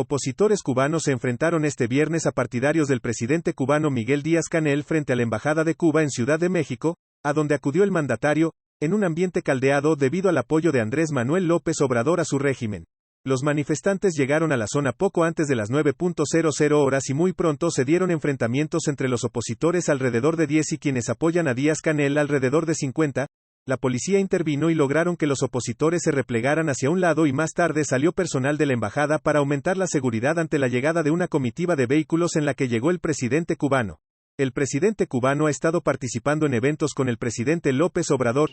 Opositores cubanos se enfrentaron este viernes a partidarios del presidente cubano Miguel Díaz-Canel frente a la Embajada de Cuba en Ciudad de México, a donde acudió el mandatario, en un ambiente caldeado debido al apoyo de Andrés Manuel López Obrador a su régimen. Los manifestantes llegaron a la zona poco antes de las 9:00 horas y muy pronto se dieron enfrentamientos entre los opositores alrededor de 10 y quienes apoyan a Díaz-Canel alrededor de 50. La policía intervino y lograron que los opositores se replegaran hacia un lado y más tarde salió personal de la embajada para aumentar la seguridad ante la llegada de una comitiva de vehículos en la que llegó el presidente cubano. El presidente cubano ha estado participando en eventos con el presidente López Obrador.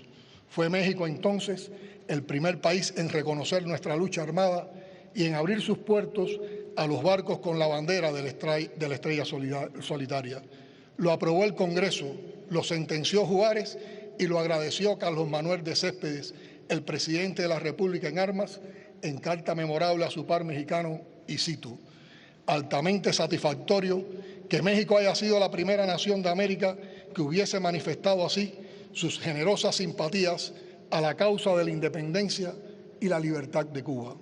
Fue México entonces el primer país en reconocer nuestra lucha armada y en abrir sus puertos a los barcos con la bandera de la estrella solitaria. Lo aprobó el Congreso, lo sentenció Juárez y lo agradeció Carlos Manuel de Céspedes, el presidente de la República en armas, en carta memorable a su par mexicano, y cito: altamente satisfactorio que México haya sido la primera nación de América que hubiese manifestado así sus generosas simpatías a la causa de la independencia y la libertad de Cuba.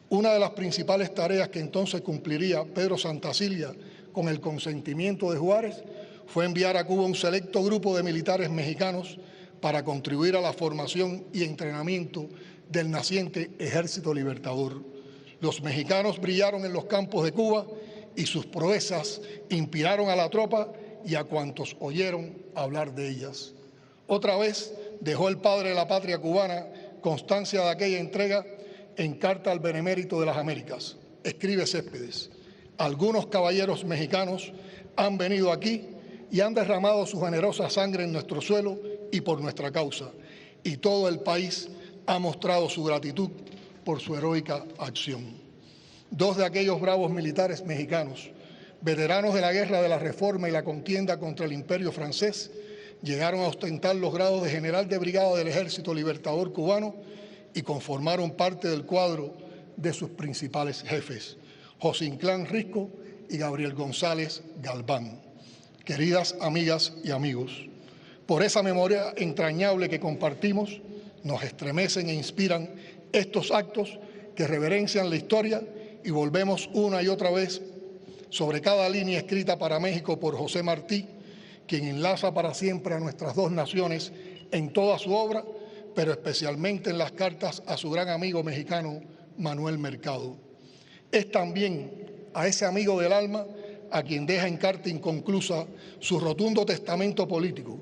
Una de las principales tareas que entonces cumpliría Pedro Santacilia con el consentimiento de Juárez fue enviar a Cuba un selecto grupo de militares mexicanos para contribuir a la formación y entrenamiento del naciente Ejército Libertador. Los mexicanos brillaron en los campos de Cuba y sus proezas inspiraron a la tropa y a cuantos oyeron hablar de ellas. Otra vez dejó el padre de la patria cubana constancia de aquella entrega en carta al Benemérito de las Américas. Escribe Céspedes: algunos caballeros mexicanos han venido aquí y han derramado su generosa sangre en nuestro suelo y por nuestra causa, y todo el país ha mostrado su gratitud por su heroica acción. Dos de aquellos bravos militares mexicanos, veteranos de la Guerra de la Reforma y la contienda contra el Imperio francés, llegaron a ostentar los grados de general de brigada del Ejército Libertador cubano y conformaron parte del cuadro de sus principales jefes, José Inclán Risco y Gabriel González Galván. Queridas amigas y amigos, por esa memoria entrañable que compartimos, nos estremecen e inspiran estos actos que reverencian la historia y volvemos una y otra vez sobre cada línea escrita para México por José Martí, quien enlaza para siempre a nuestras dos naciones en toda su obra, pero especialmente en las cartas a su gran amigo mexicano Manuel Mercado. Es también a ese amigo del alma a quien deja en carta inconclusa su rotundo testamento político,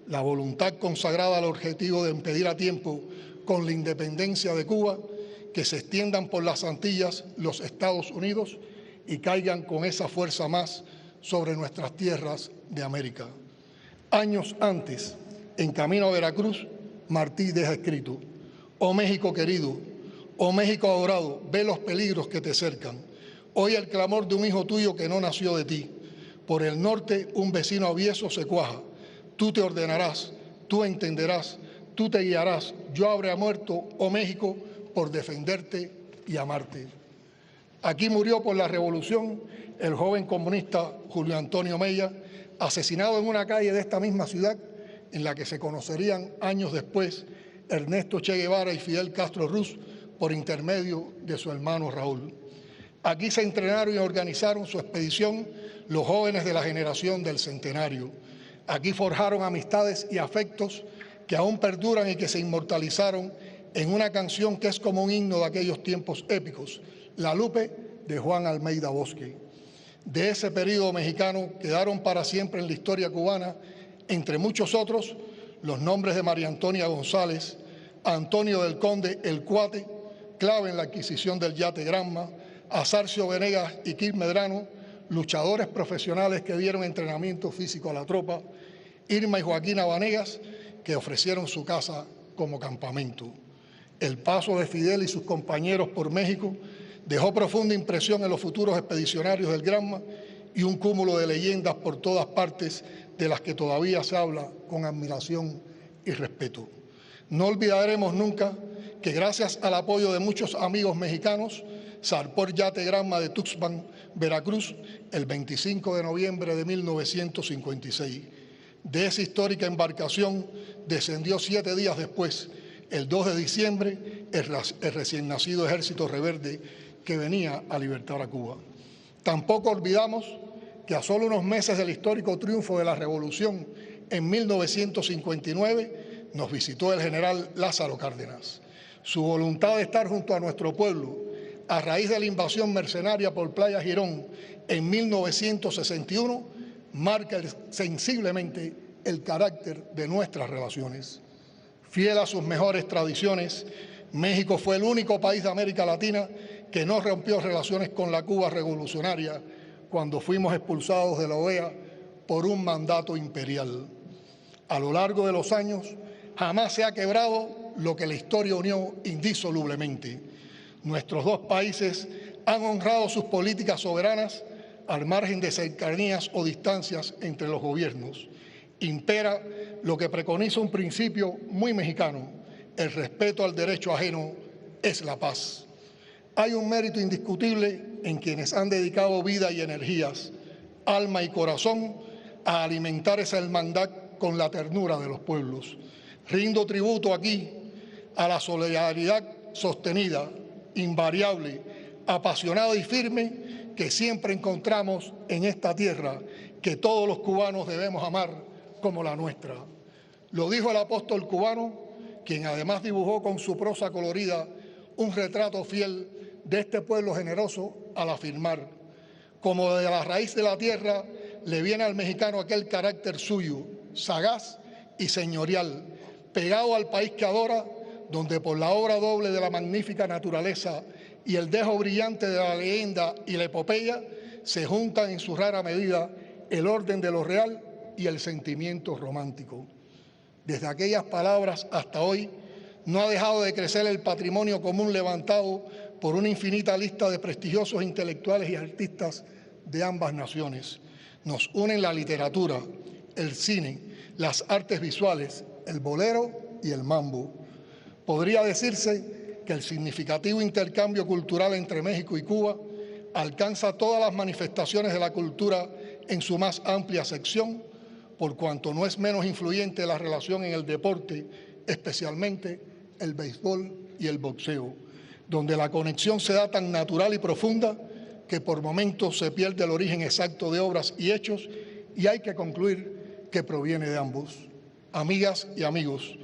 la voluntad consagrada al objetivo de impedir a tiempo, con la independencia de Cuba, que se extiendan por las Antillas los Estados Unidos y caigan con esa fuerza más sobre nuestras tierras de América. Años antes, en camino a Veracruz, Martí deja escrito: oh México querido, oh México adorado, ve los peligros que te cercan. Oye el clamor de un hijo tuyo que no nació de ti. Por el norte un vecino avieso se cuaja. Tú te ordenarás, tú entenderás, tú te guiarás. Yo habré muerto, oh México, por defenderte y amarte. Aquí murió por la revolución el joven comunista Julio Antonio Mella, asesinado en una calle de esta misma ciudad, en la que se conocerían años después Ernesto Che Guevara y Fidel Castro Ruz por intermedio de su hermano Raúl. Aquí se entrenaron y organizaron su expedición los jóvenes de la generación del Centenario. Aquí forjaron amistades y afectos que aún perduran y que se inmortalizaron en una canción que es como un himno de aquellos tiempos épicos, La Lupe, de Juan Almeida Bosque. De ese período mexicano quedaron para siempre en la historia cubana, entre muchos otros, los nombres de María Antonia González, Antonio del Conde El Cuate, clave en la adquisición del yate Granma, Azarcio Venegas y Kir Medrano, luchadores profesionales que dieron entrenamiento físico a la tropa, Irma y Joaquina Vanegas, que ofrecieron su casa como campamento. El paso de Fidel y sus compañeros por México dejó profunda impresión en los futuros expedicionarios del Granma y un cúmulo de leyendas por todas partes de las que todavía se habla con admiración y respeto. No olvidaremos nunca que gracias al apoyo de muchos amigos mexicanos, zarpó el yate Granma de Tuxpan, Veracruz, el 25 de noviembre de 1956. De esa histórica embarcación descendió 7 días después, el 2 de diciembre, el recién nacido Ejército Reverde, que venía a libertar a Cuba. Tampoco olvidamos que a solo unos meses del histórico triunfo de la Revolución en 1959 nos visitó el general Lázaro Cárdenas. Su voluntad de estar junto a nuestro pueblo a raíz de la invasión mercenaria por Playa Girón en 1961 marca sensiblemente el carácter de nuestras relaciones. Fiel a sus mejores tradiciones, México fue el único país de América Latina que no rompió relaciones con la Cuba revolucionaria cuando fuimos expulsados de la OEA por un mandato imperial. A lo largo de los años, jamás se ha quebrado lo que la historia unió indisolublemente. Nuestros dos países han honrado sus políticas soberanas al margen de cercanías o distancias entre los gobiernos. Impera lo que preconiza un principio muy mexicano: el respeto al derecho ajeno es la paz. Hay un mérito indiscutible en quienes han dedicado vida y energías, alma y corazón a alimentar esa hermandad con la ternura de los pueblos. Rindo tributo aquí a la solidaridad sostenida, invariable, apasionada y firme que siempre encontramos en esta tierra que todos los cubanos debemos amar como la nuestra. Lo dijo el apóstol cubano, quien además dibujó con su prosa colorida un retrato fiel de este pueblo generoso al afirmar: como de la raíz de la tierra le viene al mexicano aquel carácter suyo, sagaz y señorial, pegado al país que adora, donde por la obra doble de la magnífica naturaleza y el dejo brillante de la leyenda y la epopeya, se juntan en su rara medida el orden de lo real y el sentimiento romántico. Desde aquellas palabras hasta hoy no ha dejado de crecer el patrimonio común levantado por una infinita lista de prestigiosos intelectuales y artistas de ambas naciones. Nos unen la literatura, el cine, las artes visuales, el bolero y el mambo. Podría decirse que el significativo intercambio cultural entre México y Cuba alcanza todas las manifestaciones de la cultura en su más amplia sección, por cuanto no es menos influyente la relación en el deporte, especialmente el béisbol y el boxeo, donde la conexión se da tan natural y profunda que por momentos se pierde el origen exacto de obras y hechos, y hay que concluir que proviene de ambos. Amigas y amigos,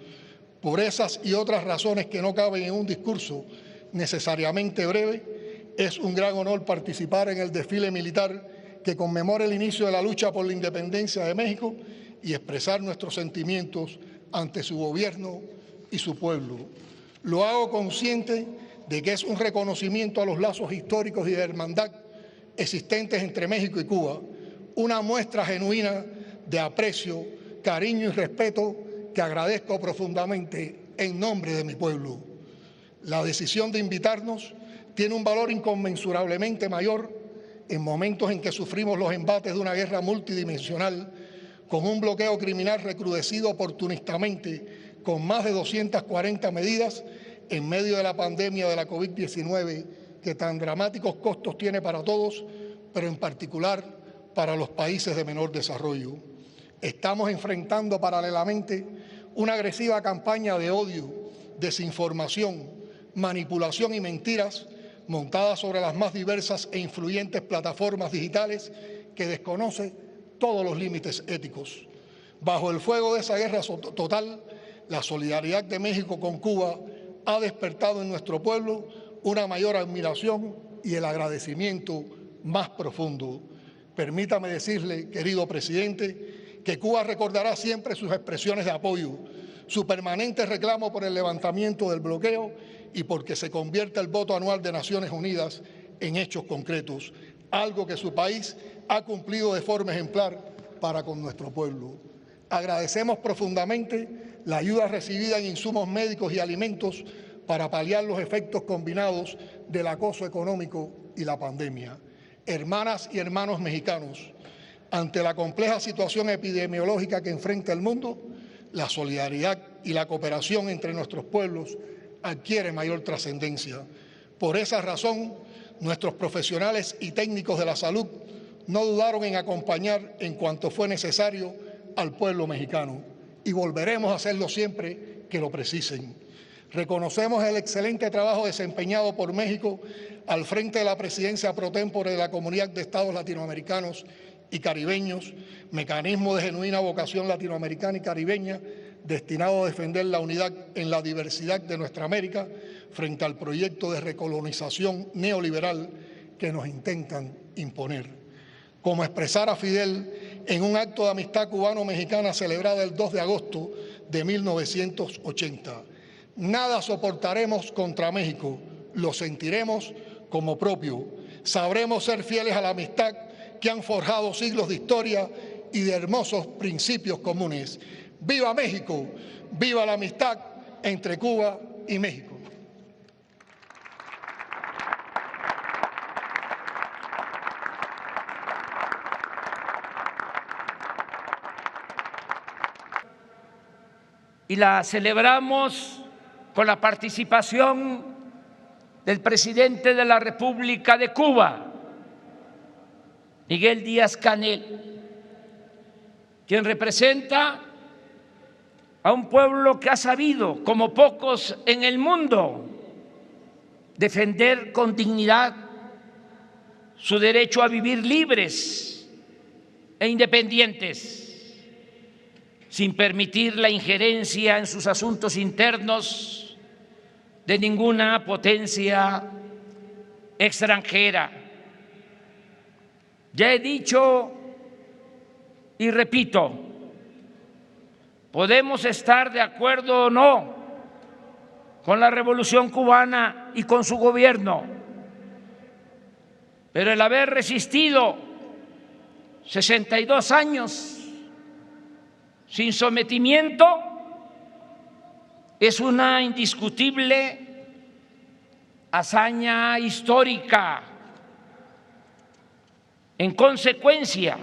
por esas y otras razones que no caben en un discurso necesariamente breve, es un gran honor participar en el desfile militar que conmemora el inicio de la lucha por la independencia de México y expresar nuestros sentimientos ante su gobierno y su pueblo. Lo hago consciente de que es un reconocimiento a los lazos históricos y de hermandad existentes entre México y Cuba, una muestra genuina de aprecio, cariño y respeto que agradezco profundamente en nombre de mi pueblo. La decisión de invitarnos tiene un valor inconmensurablemente mayor en momentos en que sufrimos los embates de una guerra multidimensional con un bloqueo criminal recrudecido oportunistamente con más de 240 medidas en medio de la pandemia de la COVID-19 que tan dramáticos costos tiene para todos, pero en particular para los países de menor desarrollo. Estamos enfrentando paralelamente una agresiva campaña de odio, desinformación, manipulación y mentiras montadas sobre las más diversas e influyentes plataformas digitales que desconoce todos los límites éticos. Bajo el fuego de esa guerra total, la solidaridad de México con Cuba ha despertado en nuestro pueblo una mayor admiración y el agradecimiento más profundo. Permítame decirle, querido presidente, que Cuba recordará siempre sus expresiones de apoyo, su permanente reclamo por el levantamiento del bloqueo y porque se convierta el voto anual de Naciones Unidas en hechos concretos, algo que su país ha cumplido de forma ejemplar para con nuestro pueblo. Agradecemos profundamente la ayuda recibida en insumos médicos y alimentos para paliar los efectos combinados del acoso económico y la pandemia. Hermanas y hermanos mexicanos, ante la compleja situación epidemiológica que enfrenta el mundo, la solidaridad y la cooperación entre nuestros pueblos adquiere mayor trascendencia. Por esa razón, nuestros profesionales y técnicos de la salud no dudaron en acompañar en cuanto fue necesario al pueblo mexicano y volveremos a hacerlo siempre que lo precisen. Reconocemos el excelente trabajo desempeñado por México al frente de la presidencia pro tempore de la Comunidad de Estados Latinoamericanos y Caribeños, mecanismo de genuina vocación latinoamericana y caribeña destinado a defender la unidad en la diversidad de nuestra América frente al proyecto de recolonización neoliberal que nos intentan imponer. Como expresara Fidel en un acto de amistad cubano-mexicana celebrado el 2 de agosto de 1980. Nada soportaremos contra México, lo sentiremos como propio. Sabremos ser fieles a la amistad que han forjado siglos de historia y de hermosos principios comunes. ¡Viva México! ¡Viva la amistad entre Cuba y México! Y la celebramos con la participación del presidente de la República de Cuba, Miguel Díaz-Canel, quien representa a un pueblo que ha sabido, como pocos en el mundo, defender con dignidad su derecho a vivir libres e independientes, sin permitir la injerencia en sus asuntos internos de ninguna potencia extranjera. Ya he dicho y repito, podemos estar de acuerdo o no con la Revolución Cubana y con su gobierno, pero el haber resistido 62 años sin sometimiento es una indiscutible hazaña histórica. En consecuencia,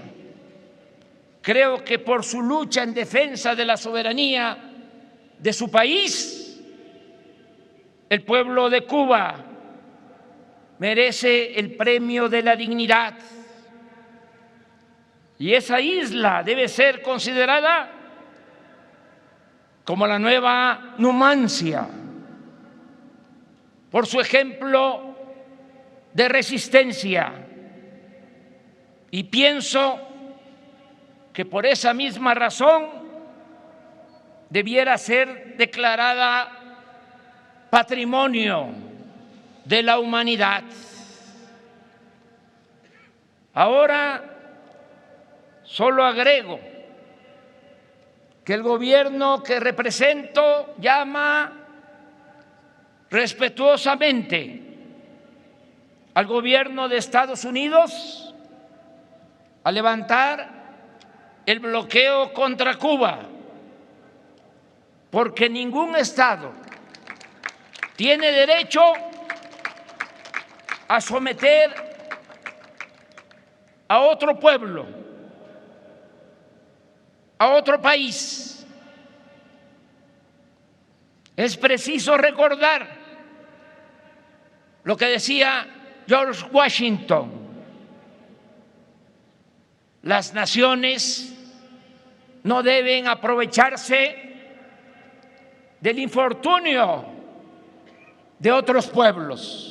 creo que por su lucha en defensa de la soberanía de su país, el pueblo de Cuba merece el premio de la dignidad. Y esa isla debe ser considerada como la nueva Numancia, por su ejemplo de resistencia. Y pienso que por esa misma razón debiera ser declarada Patrimonio de la Humanidad. Ahora solo agrego que el gobierno que represento llama respetuosamente al gobierno de Estados Unidos a levantar el bloqueo contra Cuba, porque ningún Estado tiene derecho a someter a otro pueblo, a otro país. Es preciso recordar lo que decía George Washington: las naciones no deben aprovecharse del infortunio de otros pueblos.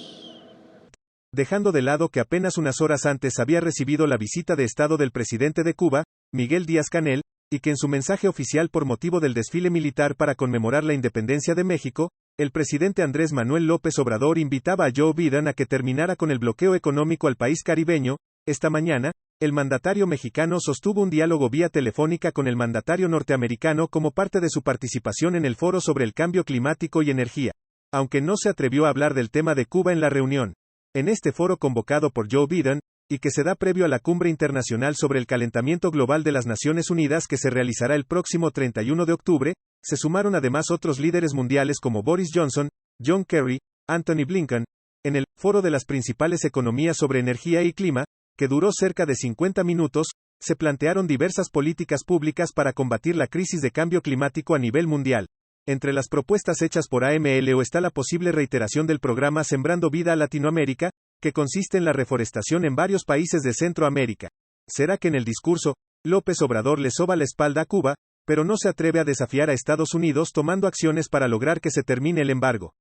Dejando de lado que apenas unas horas antes había recibido la visita de Estado del presidente de Cuba, Miguel Díaz-Canel, y que en su mensaje oficial por motivo del desfile militar para conmemorar la independencia de México, el presidente Andrés Manuel López Obrador invitaba a Joe Biden a que terminara con el bloqueo económico al país caribeño. Esta mañana, el mandatario mexicano sostuvo un diálogo vía telefónica con el mandatario norteamericano como parte de su participación en el foro sobre el cambio climático y energía, aunque no se atrevió a hablar del tema de Cuba en la reunión. En este foro convocado por Joe Biden, y que se da previo a la Cumbre Internacional sobre el Calentamiento Global de las Naciones Unidas que se realizará el próximo 31 de octubre, se sumaron además otros líderes mundiales como Boris Johnson, John Kerry, Anthony Blinken. En el Foro de las Principales Economías sobre Energía y Clima, que duró cerca de 50 minutos, se plantearon diversas políticas públicas para combatir la crisis de cambio climático a nivel mundial. Entre las propuestas hechas por AMLO está la posible reiteración del programa Sembrando Vida a Latinoamérica, que consiste en la reforestación en varios países de Centroamérica. ¿Será que en el discurso, López Obrador le soba la espalda a Cuba? pero no se atreve a desafiar a Estados Unidos tomando acciones para lograr que se termine el embargo.